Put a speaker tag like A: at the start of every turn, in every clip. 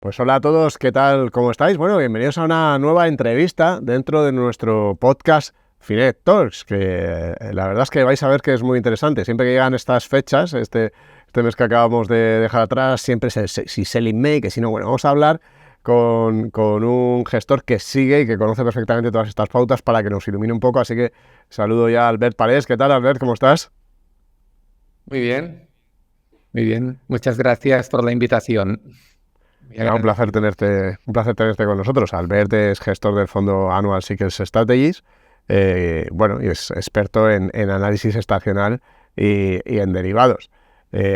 A: Pues hola a todos, ¿qué tal? ¿Cómo estáis? Bueno, bienvenidos a una nueva entrevista dentro de nuestro podcast Finet Talks, que la verdad es que vais a ver que es muy interesante. Siempre que llegan estas fechas, este mes que acabamos de dejar atrás, siempre es si Selling May, que si no, bueno, vamos a hablar con un gestor que sigue y que conoce perfectamente todas estas pautas para que nos ilumine un poco. Así que saludo ya a Albert Parés. ¿Qué tal, Albert? ¿Cómo estás?
B: Muy bien, muy bien. Muchas gracias por la invitación. Muy
A: Nada,
B: agradecido.
A: un placer tenerte con nosotros. Albert es gestor del fondo Annual Cycles Strategies, bueno, y es experto en análisis estacional y en derivados.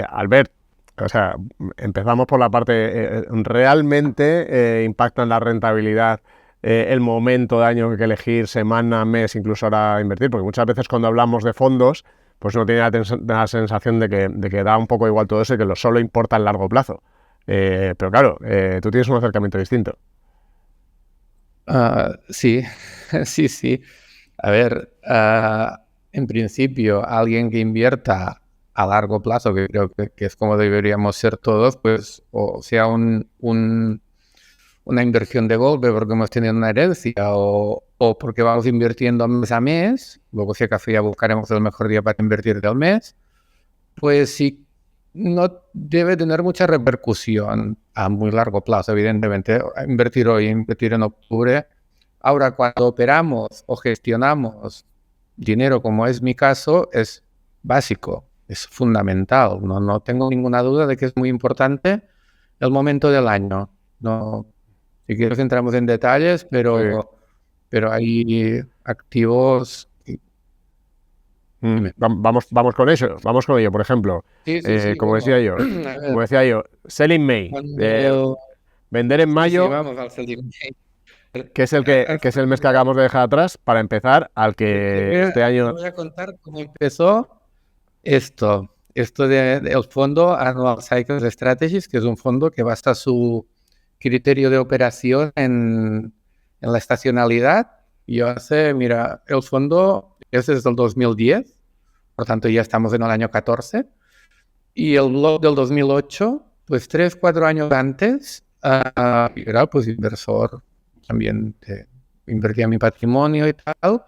A: Albert, o sea, empezamos por la parte, ¿realmente impacta en la rentabilidad el momento de año que hay que elegir, semana, mes, incluso ahora invertir? Porque muchas veces cuando hablamos de fondos, pues uno tiene la sensación de que da un poco igual todo eso y que solo importa el largo plazo. Pero claro, tú tienes un acercamiento distinto.
B: Sí, sí, sí. A ver, en principio, alguien que invierta a largo plazo, que creo que es como deberíamos ser todos, pues, o sea, una inversión de golpe porque hemos tenido una herencia o porque vamos invirtiendo mes a mes, luego si acaso ya buscaremos el mejor día para invertir del mes. Pues sí, no debe tener mucha repercusión a muy largo plazo, evidentemente. Invertir hoy, invertir en octubre. Ahora, cuando operamos o gestionamos dinero, como es mi caso, es básico, es fundamental. No tengo ninguna duda de que es muy importante el momento del año. No, si quieres entramos en detalles,
A: Sí.
B: pero hay activos. Dime.
A: Vamos con eso, vamos con ello. Por ejemplo,
B: Sí, sí, sí,
A: como
B: bueno.
A: decía yo,
B: A ver,
A: Selling May,
B: cuando...
A: vender en
B: Sí, sí,
A: mayo,
B: vamos al Celtic.
A: que es el mes que acabamos de dejar atrás, para empezar al que este
B: Te
A: año.
B: voy a contar cómo empezó esto del fondo Annual Cycles Strategies, que es un fondo que basa su criterio de operación en la estacionalidad. Mira, el fondo es desde el 2010, por tanto ya estamos en el año 14, y el blog del 2008, pues 3, 4 años antes, era pues inversor también, invertía mi patrimonio y tal.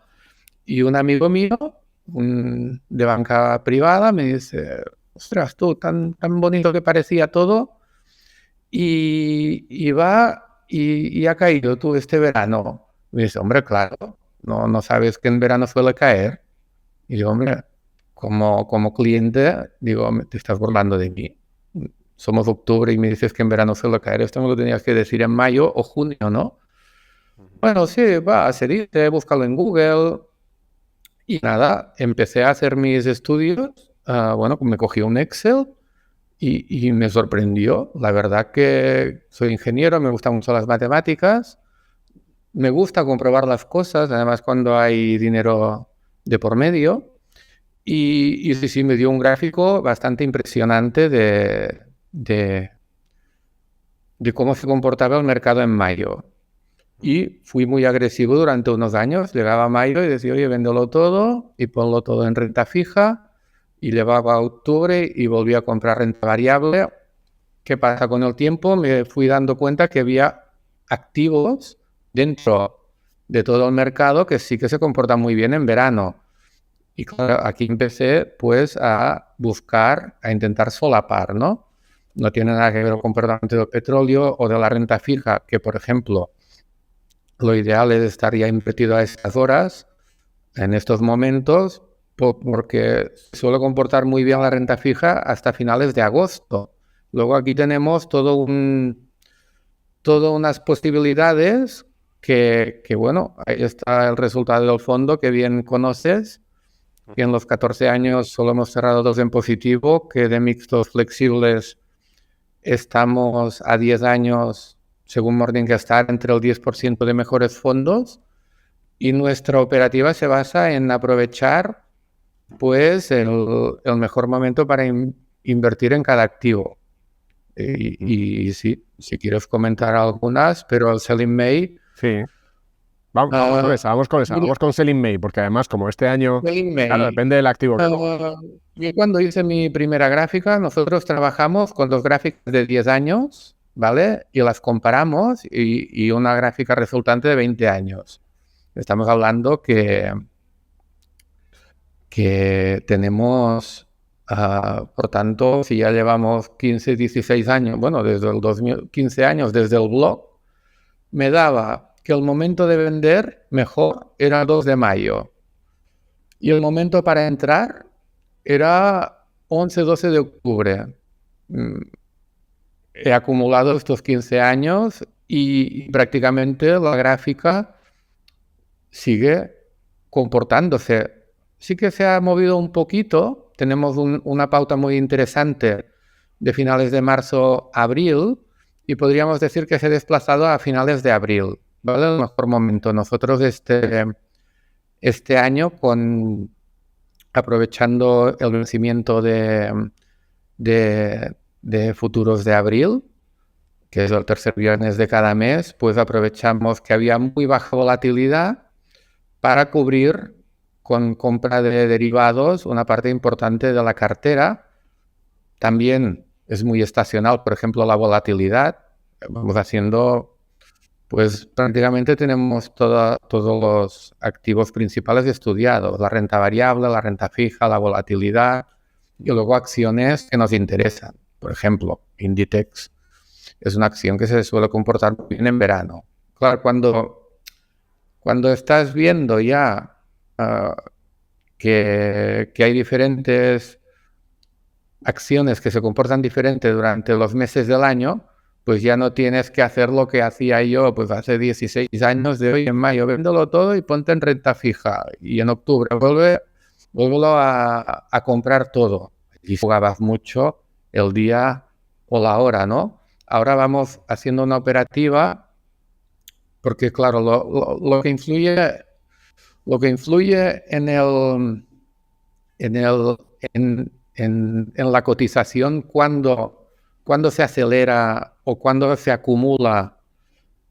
B: Y un amigo mío, de banca privada, me dice, ostras, tú, tan bonito que parecía todo, y va y ha caído tú este verano. Me dice, hombre, claro, no sabes que en verano suele caer. Y digo, hombre, como cliente, digo, te estás burlando de mí. Somos octubre y me dices que en verano suele caer. Esto me lo tenías que decir en mayo o junio, ¿no? Bueno, sí, va, se dice, búscalo en Google. Y nada, empecé a hacer mis estudios. Bueno, me cogí un Excel y me sorprendió. La verdad que soy ingeniero, me gustan mucho las matemáticas, me gusta comprobar las cosas, además cuando hay dinero de por medio. Y sí, sí, me dio un gráfico bastante impresionante de cómo se comportaba el mercado en mayo. Y fui muy agresivo durante unos años. Llegaba a mayo y decía, oye, véndelo todo y ponlo todo en renta fija. Y llevaba a octubre y volví a comprar renta variable. ¿Qué pasa? Con el tiempo me fui dando cuenta que había activos dentro de todo el mercado que sí que se comportan muy bien en verano. Y claro, aquí empecé pues a buscar, a intentar solapar, ¿no? No tiene nada que ver con el comportamiento del petróleo o de la renta fija, que por ejemplo, lo ideal es estar ya invertido a estas horas, en estos momentos, porque suele comportar muy bien la renta fija hasta finales de agosto. Luego aquí tenemos todas unas posibilidades bueno, ahí está el resultado del fondo que bien conoces, que en los 14 años solo hemos cerrado dos en positivo, que de mixtos flexibles estamos a 10 años, según Morningstar, entre el 10% de mejores fondos. Y nuestra operativa se basa en aprovechar pues el mejor momento para invertir en cada activo. Y sí, si quieres comentar algunas, pero el Selling May...
A: Sí, vamos con esa,
B: Mira,
A: vamos con Selling May, porque además, como este año,
B: Selling
A: claro,
B: May.
A: depende del activo que cojas.
B: Yo cuando hice mi primera gráfica, nosotros trabajamos con los gráficos de 10 años, ¿vale? Y las comparamos y una gráfica resultante de 20 años. Estamos hablando que tenemos, por tanto, si ya llevamos 15, 16 años, bueno, desde el 15 años desde el blog, me daba que el momento de vender mejor era el 2 de mayo. Y el momento para entrar era 11, 12 de octubre. He acumulado estos 15 años y prácticamente la gráfica sigue comportándose. Sí que se ha movido un poquito. Tenemos una pauta muy interesante de finales de marzo a abril y podríamos decir que se ha desplazado a finales de abril, ¿vale? El mejor momento. Nosotros este año, aprovechando el vencimiento de futuros de abril, que es el tercer viernes de cada mes, pues aprovechamos que había muy baja volatilidad para cubrir con compra de derivados una parte importante de la cartera. También es muy estacional, por ejemplo, la volatilidad. Vamos haciendo, pues prácticamente tenemos todos los activos principales estudiados, la renta variable, la renta fija, la volatilidad y luego acciones que nos interesan. Por ejemplo, Inditex es una acción que se suele comportar muy bien en verano. Claro, cuando estás viendo ya que hay diferentes acciones que se comportan diferente durante los meses del año, pues ya no tienes que hacer lo que hacía yo pues hace 16 años de hoy en mayo, véndelo todo y ponte en renta fija. Y en octubre vuélvelo a comprar todo. Y jugabas mucho el día o la hora, ¿no? Ahora vamos haciendo una operativa porque, claro, lo que influye en la cotización cuando se acelera o cuando se acumula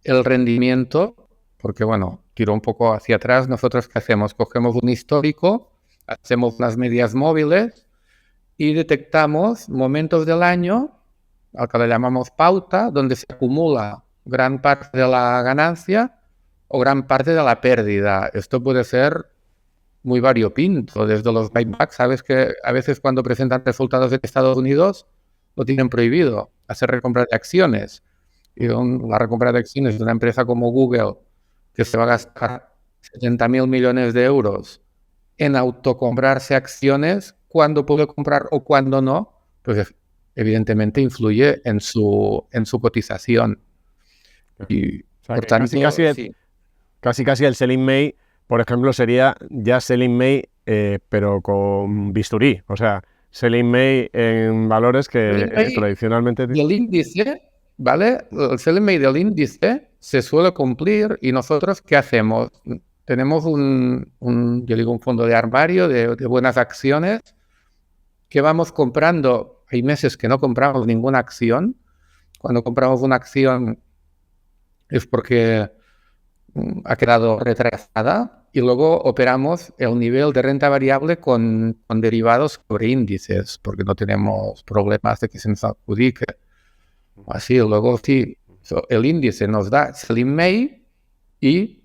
B: el rendimiento, porque bueno, tiro un poco hacia atrás, nosotros ¿qué hacemos? Cogemos un histórico, hacemos unas medias móviles y detectamos momentos del año, al que le llamamos pauta, donde se acumula gran parte de la ganancia o gran parte de la pérdida. Esto puede ser muy variopinto, desde los buybacks. Sabes que a veces cuando presentan resultados en Estados Unidos lo tienen prohibido, hacer recompra de acciones. Y la recompra de acciones de una empresa como Google, que se va a gastar 70.000 millones de euros en autocomprarse acciones, cuando puede comprar o cuando no, pues evidentemente influye en su cotización. Y
A: O sea,
B: por
A: que
B: tanto,
A: casi el Selling May, por ejemplo, sería ya Selling May, pero con bisturí. O sea, Selling May en valores que tradicionalmente...
B: el índice, ¿vale? El Selling May del índice se suele cumplir y nosotros, ¿qué hacemos? Tenemos yo digo, un fondo de armario de buenas acciones que vamos comprando. Hay meses que no compramos ninguna acción. Cuando compramos una acción es porque ha quedado retrasada y luego operamos el nivel de renta variable con derivados sobre índices, porque no tenemos problemas de que se nos adjudique. Así, luego sí, el índice nos da Selling May y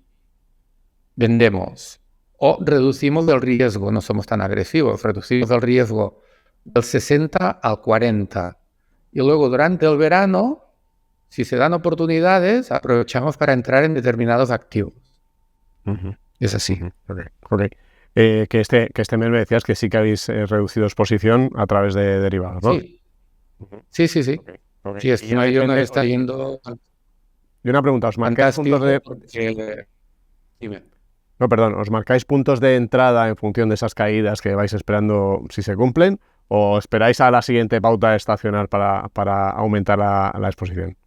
B: vendemos. O reducimos el riesgo, no somos tan agresivos, reducimos el riesgo del 60 al 40. Y luego durante el verano, si se dan oportunidades, aprovechamos para entrar en determinados activos. Es así.
A: Okay. Que este mes me decías que sí que habéis reducido exposición a través de derivados, ¿no?
B: Sí. Sí. Sí, este mayo nos está yendo...
A: Y una pregunta, ¿os marcáis puntos de...
B: Dime.
A: No, perdón, ¿os marcáis puntos de entrada en función de esas caídas que vais esperando si se cumplen? ¿O esperáis a la siguiente pauta estacional para aumentar la exposición?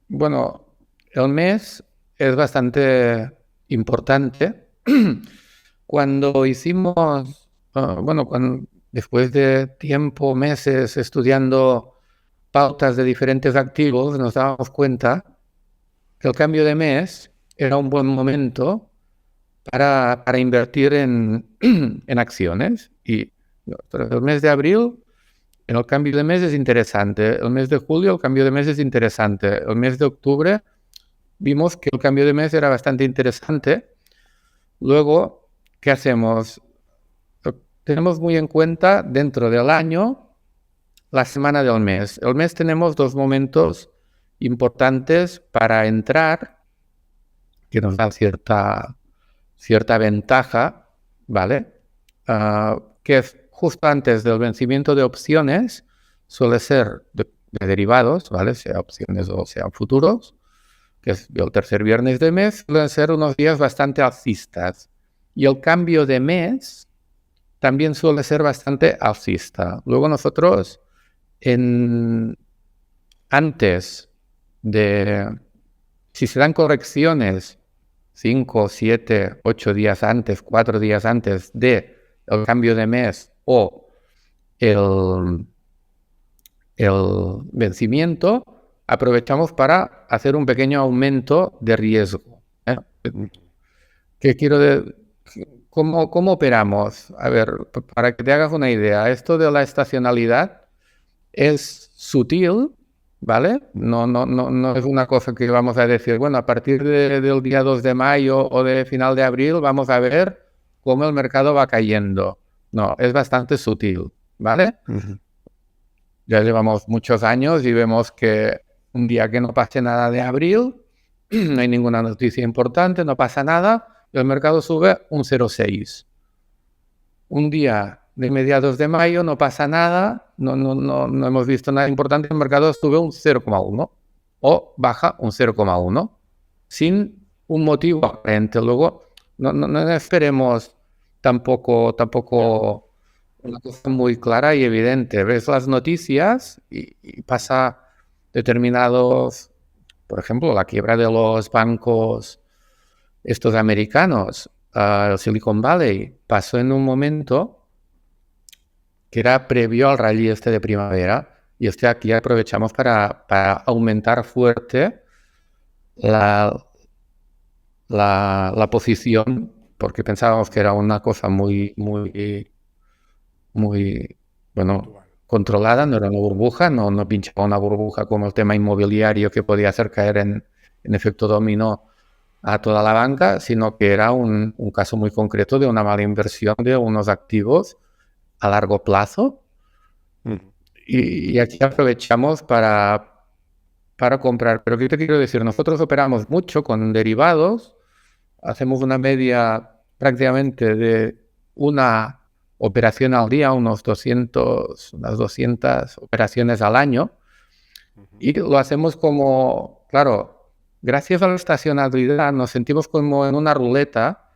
B: Bueno, el mes es bastante importante. Cuando hicimos, después de tiempo, meses estudiando pautas de diferentes activos, nos dábamos cuenta que el cambio de mes era un buen momento para invertir en acciones. Y el mes de abril en el cambio de mes es interesante. El mes de julio, el cambio de mes es interesante. El mes de octubre vimos que el cambio de mes era bastante interesante. Luego, ¿qué hacemos? Tenemos muy en cuenta dentro del año la semana del mes. El mes tenemos dos momentos importantes para entrar, que nos dan cierta ventaja, ¿vale? Que es justo antes del vencimiento de opciones, suele ser de derivados, ¿vale? Sea opciones o sean futuros, que es el tercer viernes de mes, suelen ser unos días bastante alcistas. Y el cambio de mes también suele ser bastante alcista. Luego nosotros, antes de, si se dan correcciones 5, 7, 8 días antes, 4 días antes de el cambio de mes o el vencimiento, aprovechamos para hacer un pequeño aumento de riesgo. ¿Qué quiero decir? ¿Cómo operamos? A ver, para que te hagas una idea, esto de la estacionalidad es sutil, ¿vale? No es una cosa que vamos a decir, bueno, a partir del día 2 de mayo o de final de abril vamos a ver cómo el mercado va cayendo. No, es bastante sutil, ¿vale?
A: Uh-huh.
B: Ya llevamos muchos años y vemos que un día que no pase nada de abril, no hay ninguna noticia importante, no pasa nada, el mercado sube un 0,6. Un día de mediados de mayo no pasa nada, no hemos visto nada importante, el mercado sube un 0,1 o baja un 0,1 sin un motivo aparente. Luego no esperemos tampoco una cosa muy clara y evidente. Ves las noticias y pasa determinados, por ejemplo, la quiebra de los bancos estos americanos, el Silicon Valley, pasó en un momento que era previo al rally este de primavera, y aquí aprovechamos para aumentar fuerte la posición, porque pensábamos que era una cosa muy controlada, no era una burbuja, no pinchaba una burbuja como el tema inmobiliario que podía hacer caer en efecto dominó a toda la banca, sino que era un caso muy concreto de una mala inversión de unos activos a largo plazo. Y aquí aprovechamos para comprar. Pero ¿qué te quiero decir? Nosotros operamos mucho con derivados, hacemos una media prácticamente de una operación al día, unas 200 operaciones al año, y lo hacemos como, claro, gracias a la estacionalidad nos sentimos como en una ruleta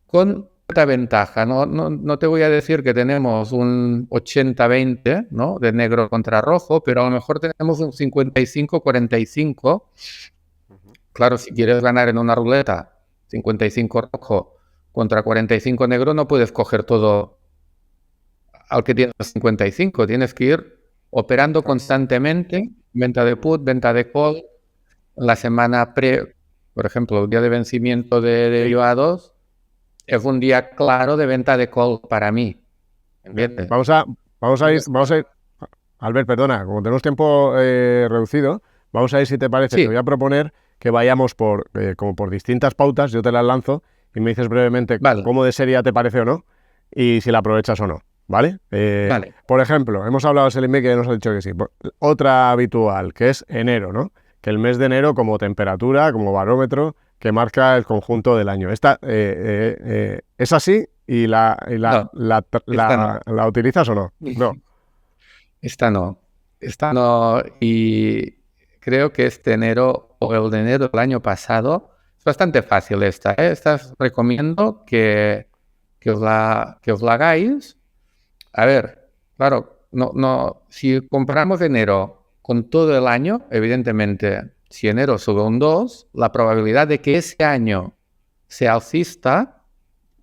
B: con cierta ventaja. No te voy a decir que tenemos un 80-20, ¿no?, de negro contra rojo, pero a lo mejor tenemos un 55-45. Claro, si quieres ganar en una ruleta 55 rojo contra 45 negro, no puedes coger todo al que tienes 55. Tienes que ir operando constantemente, venta de put, venta de call. La semana por ejemplo, el día de vencimiento de derivados es un día claro de venta de call para mí. ¿Entiendes?
A: Vamos a ir, Albert, perdona, como tenemos tiempo reducido, vamos a ir, si te parece,
B: Sí.
A: Te voy a proponer que vayamos como por distintas pautas, yo te las lanzo y me dices brevemente cómo de seria te parece o no y si la aprovechas o no, ¿vale?
B: Vale.
A: Por ejemplo, hemos hablado de Selim que ya nos ha dicho que sí. Otra habitual, que es enero, ¿no? Que el mes de enero como temperatura, como barómetro, que marca el conjunto del año. ¿Esta es así y la utilizas o no? No.
B: Esta no. Y creo que este enero o el de enero del año pasado es bastante fácil esta. Esta os recomiendo que os la hagáis. A ver, claro, si comparamos enero con todo el año, evidentemente, si enero sube un 2, la probabilidad de que ese año sea alcista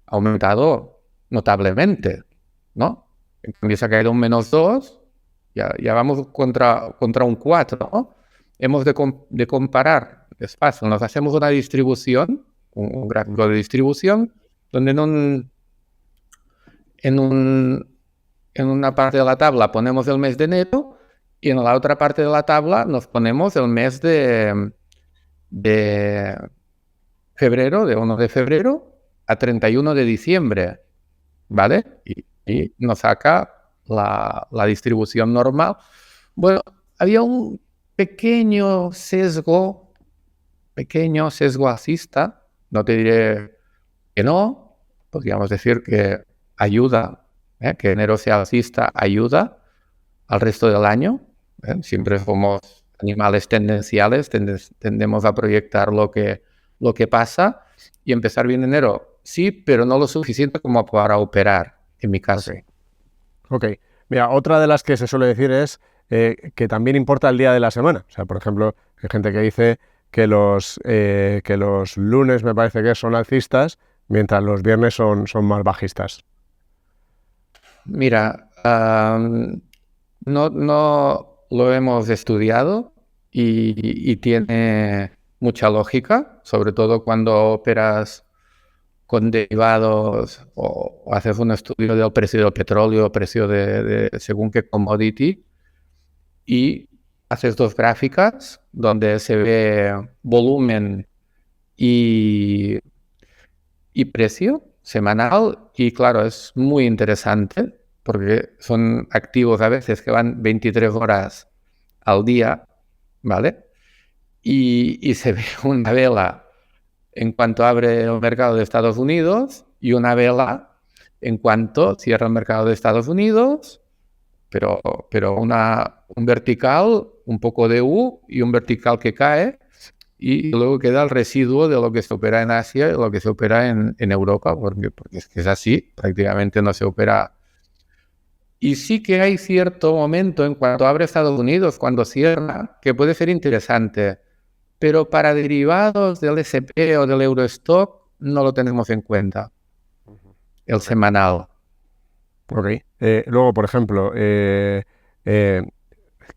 B: ha aumentado notablemente, ¿no? En cambio, se ha caído un -2, ya vamos contra un 4, ¿no? Hemos de comparar despacio. Nos hacemos una distribución, un gráfico de distribución, donde en un en una parte de la tabla ponemos el mes de enero y en la otra parte de la tabla nos ponemos el mes de febrero, de 1 de febrero a 31 de diciembre, ¿vale? Y nos saca la distribución normal. Bueno, había un pequeño sesgo alcista, no te diré que no, podríamos decir que ayuda, que enero sea alcista ayuda al resto del año. Siempre somos animales tendenciales, tendemos a proyectar lo que pasa y empezar bien enero, sí, pero no lo suficiente como para operar, en mi caso.
A: Ok. Mira, otra de las que se suele decir es que también importa el día de la semana. O sea, por ejemplo, hay gente que dice que los lunes me parece que son alcistas, mientras los viernes son más bajistas.
B: Mira, no lo hemos estudiado y tiene mucha lógica, sobre todo cuando operas con derivados o haces un estudio del precio del petróleo, precio de según qué commodity, y haces dos gráficas donde se ve volumen y precio semanal, y claro, es muy interesante porque son activos a veces que van 23 horas al día, ¿vale? Y se ve una vela en cuanto abre el mercado de Estados Unidos y una vela en cuanto cierra el mercado de Estados Unidos, pero un vertical, un poco de U y un vertical que cae, y luego queda el residuo de lo que se opera en Asia y lo que se opera en Europa, porque es que es así, prácticamente no se opera. Y sí que hay cierto momento en cuanto abre Estados Unidos, cuando cierra, que puede ser interesante, pero para derivados del S&P o del Eurostock no lo tenemos en cuenta, el semanal.
A: Ok. Luego, por ejemplo,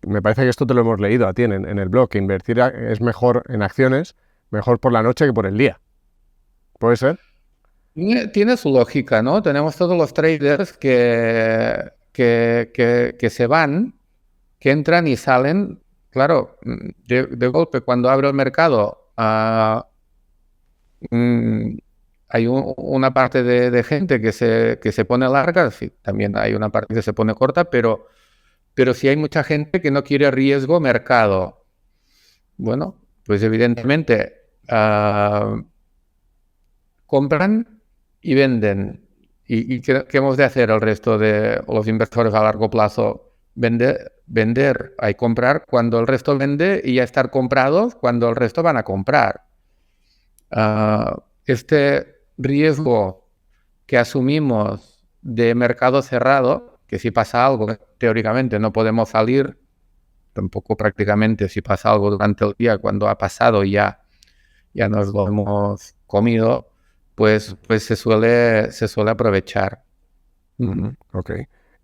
A: me parece que esto te lo hemos leído a ti en el blog, que invertir es mejor en acciones, mejor por la noche que por el día. ¿Puede ser?
B: Tiene su lógica, ¿no? Tenemos todos los traders que se van, que entran y salen. Claro, de golpe cuando abre el mercado hay una parte de gente que se pone larga, sí, también hay una parte que se pone corta, pero sí hay mucha gente que no quiere riesgo mercado. Bueno, pues evidentemente compran y venden. ¿Y qué hemos de hacer el resto de los inversores a largo plazo? Vender, hay comprar cuando el resto vende y ya estar comprados cuando el resto van a comprar. Este riesgo que asumimos de mercado cerrado, que si pasa algo, teóricamente no podemos salir, tampoco prácticamente si pasa algo durante el día, cuando ha pasado ya nos lo hemos comido, pues se suele aprovechar.
A: Ok.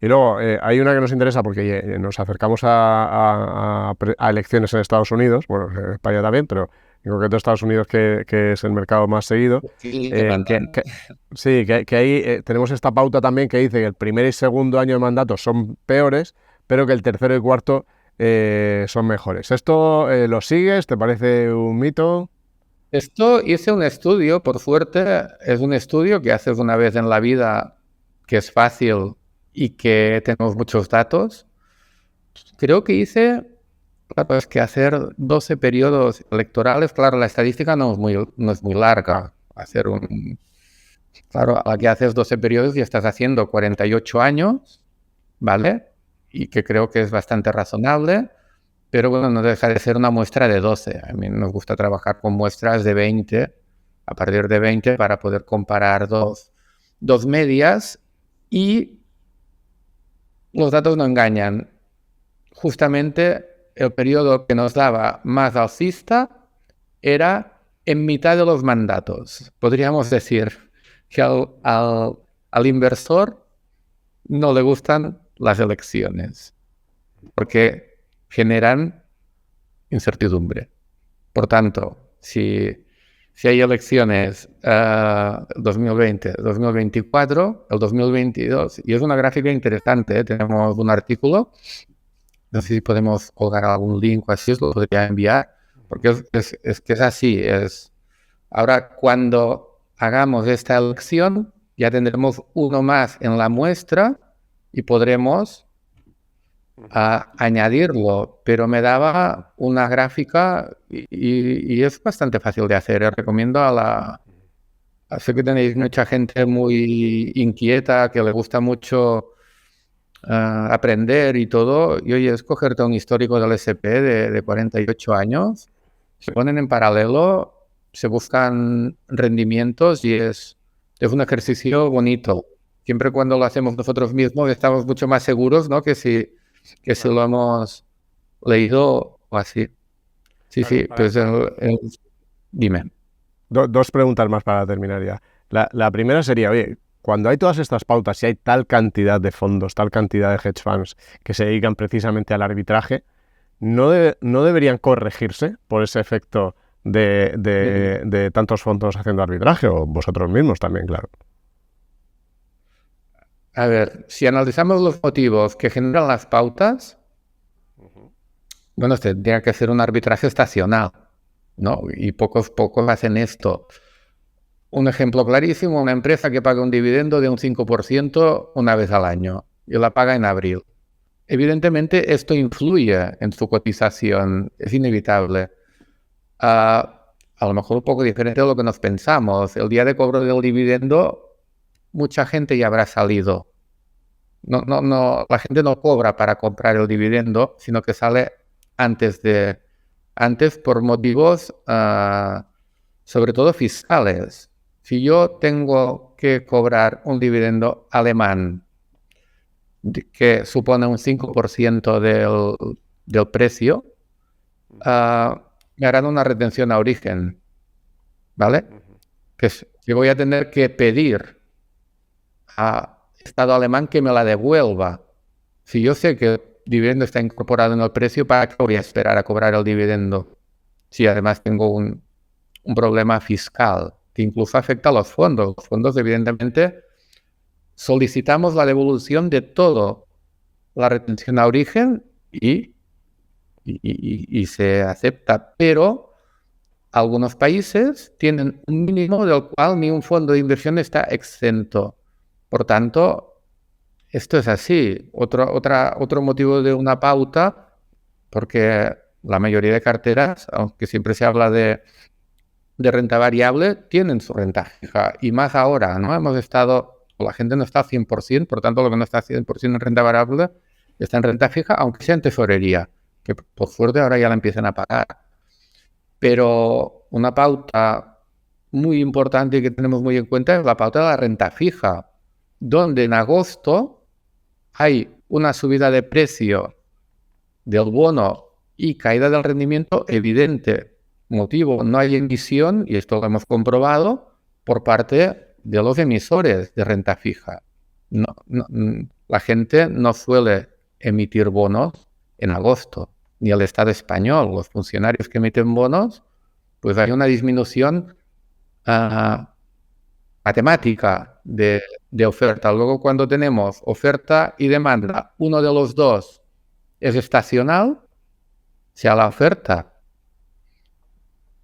A: Y luego, hay una que nos interesa porque nos acercamos a elecciones en Estados Unidos, bueno, en España también, pero en concreto Estados Unidos, que es el mercado más seguido.
B: Sí,
A: Sí, que ahí tenemos esta pauta también que dice que el primer y segundo año de mandato son peores, pero que el tercero y cuarto son mejores. ¿Esto lo sigues? ¿Te parece un mito?
B: Esto hice un estudio, por suerte, es un estudio que haces una vez en la vida, que es fácil y que tenemos muchos datos. Creo que hice, claro, es que hacer 12 periodos electorales, claro, la estadística no es muy larga. Claro, a la que haces 12 periodos y estás haciendo 48 años, ¿vale? Y que creo que es bastante razonable. Pero bueno, no deja de ser una muestra de 12. A mí nos gusta trabajar con muestras de 20, a partir de 20, para poder comparar dos medias, y los datos no engañan. Justamente el periodo que nos daba más alcista era en mitad de los mandatos. Podríamos decir que al inversor no le gustan las elecciones, porque generan incertidumbre. Por tanto, si si hay elecciones 2020, 2024, el 2022, y es una gráfica interesante, ¿eh? Tenemos un artículo, no sé si podemos colgar algún link o así, os lo podría enviar, porque es que es así, ahora cuando hagamos esta elección, ya tendremos uno más en la muestra y podremos añadirlo, pero me daba una gráfica y es bastante fácil de hacer. Recomiendo sé que tenéis mucha gente muy inquieta, que le gusta mucho aprender y todo, y oye, es cogerte un histórico del SP de 48 años, se ponen en paralelo, se buscan rendimientos y es un ejercicio bonito. Siempre cuando lo hacemos nosotros mismos estamos mucho más seguros, ¿no? que si lo hemos leído o así. Sí, sí, pues dime.
A: Dos preguntas más para terminar ya. La primera sería, oye, cuando hay todas estas pautas y hay tal cantidad de fondos, tal cantidad de hedge funds que se dedican precisamente al arbitraje, ¿no deberían corregirse por ese efecto de tantos fondos haciendo arbitraje? O vosotros mismos también, claro.
B: A ver, si analizamos los motivos que generan las pautas, bueno, se tendría que hacer un arbitraje estacional, ¿no? Y pocos hacen esto. Un ejemplo clarísimo, una empresa que paga un dividendo de un 5% una vez al año y la paga en abril. Evidentemente, esto influye en su cotización, es inevitable. A lo mejor un poco diferente de lo que nos pensamos. El día de cobro del dividendo, mucha gente ya habrá salido. No, la gente no cobra para comprar el dividendo, sino que sale antes por motivos sobre todo fiscales. Si yo tengo que cobrar un dividendo alemán que supone un 5% del precio, me harán una retención a origen, ¿vale? Que voy a tener que pedir a Estado alemán que me la devuelva. Si yo sé que el dividendo está incorporado en el precio, ¿para qué voy a esperar a cobrar el dividendo? Si además tengo un problema fiscal que incluso afecta a los fondos. Los fondos, evidentemente, solicitamos la devolución de todo, la retención a origen y se acepta, pero algunos países tienen un mínimo del cual ni un fondo de inversión está exento. Por tanto, esto es así. Otro motivo de una pauta, porque la mayoría de carteras, aunque siempre se habla de renta variable, tienen su renta fija. Y más ahora, ¿no? La gente no está al 100%, por tanto, lo que no está al 100% en renta variable está en renta fija, aunque sea en tesorería, que por suerte ahora ya la empiezan a pagar. Pero una pauta muy importante y que tenemos muy en cuenta es la pauta de la renta fija, donde en agosto hay una subida de precio del bono y caída del rendimiento evidente. Motivo, no hay emisión, y esto lo hemos comprobado, por parte de los emisores de renta fija. La gente no suele emitir bonos en agosto, ni el Estado español. Los funcionarios que emiten bonos, pues hay una disminución matemática de oferta. Luego, cuando tenemos oferta y demanda, uno de los dos es estacional, sea la oferta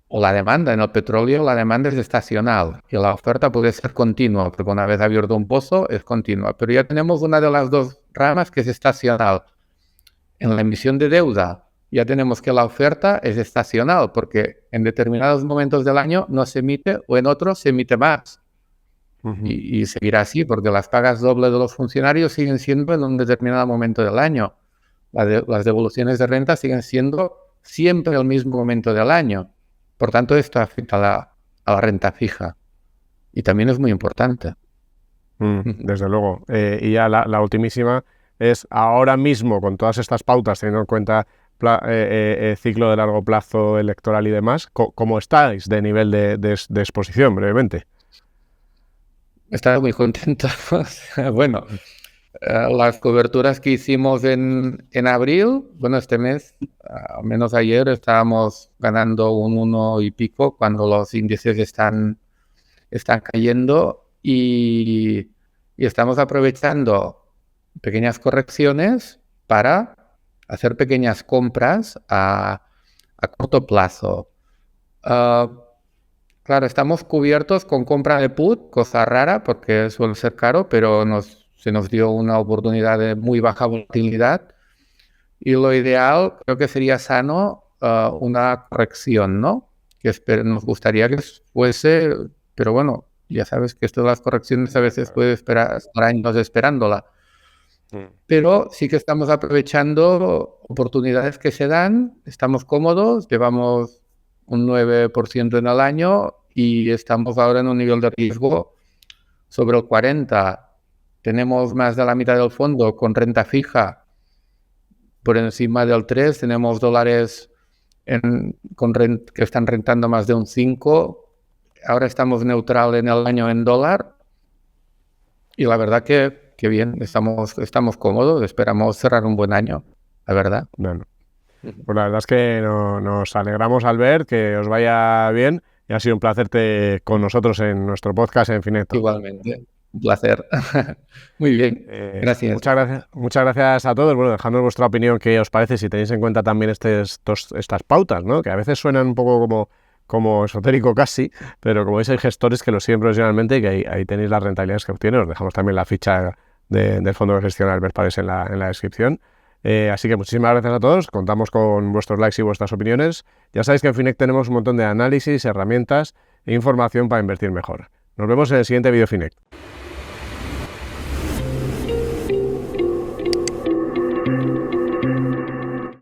B: o la demanda. En el petróleo la demanda es estacional y la oferta puede ser continua, porque una vez abierto un pozo es continua. Pero ya tenemos una de las dos ramas que es estacional. En la emisión de deuda ya tenemos que la oferta es estacional, porque en determinados momentos del año no se emite o en otros se emite más. Y seguirá así, porque las pagas dobles de los funcionarios siguen siendo en un determinado momento del año. Las devoluciones de renta siguen siendo siempre en el mismo momento del año. Por tanto, esto afecta a la renta fija. Y también es muy importante.
A: Desde luego. Y ya la ultimísima es, ahora mismo, con todas estas pautas, teniendo en cuenta ciclo de largo plazo electoral y demás, ¿cómo estáis de nivel de exposición, brevemente?
B: Estaba muy contento. Bueno, Las coberturas que hicimos en abril, bueno, este mes, al menos ayer, estábamos ganando un 1 y pico cuando los índices están cayendo y estamos aprovechando pequeñas correcciones para hacer pequeñas compras a corto plazo. Claro, estamos cubiertos con compra de put, cosa rara porque suele ser caro, pero se nos dio una oportunidad de muy baja volatilidad y lo ideal creo que sería sano una corrección, ¿no? Que nos gustaría que fuese, pero bueno, ya sabes que esto de las correcciones a veces puede estar años esperándola. Pero sí que estamos aprovechando oportunidades que se dan, estamos cómodos, llevamos un 9% en el año y estamos ahora en un nivel de riesgo sobre el 40%. Tenemos más de la mitad del fondo con renta fija por encima del 3%, tenemos dólares que están rentando más de un 5%. Ahora estamos neutral en el año en dólar y la verdad que bien, estamos cómodos, esperamos cerrar un buen año, la verdad.
A: Bueno, pues la verdad es que nos alegramos al ver que os vaya bien y ha sido un placer con nosotros en nuestro podcast en Finet.
B: Igualmente, un placer. Muy bien, gracias.
A: Muchas gracias a todos. Bueno, dejadnos vuestra opinión, qué os parece, si tenéis en cuenta también estas pautas, ¿no? Que a veces suenan un poco como esotérico casi, pero como veis hay gestores que lo siguen profesionalmente y que ahí tenéis las rentabilidades que obtienen. Os dejamos también la ficha del fondo de gestión Albert Pares en la descripción. Así que muchísimas gracias a todos. Contamos con vuestros likes y vuestras opiniones. Ya sabéis que en Finect tenemos un montón de análisis, herramientas e información para invertir mejor. Nos vemos en el siguiente video Finect.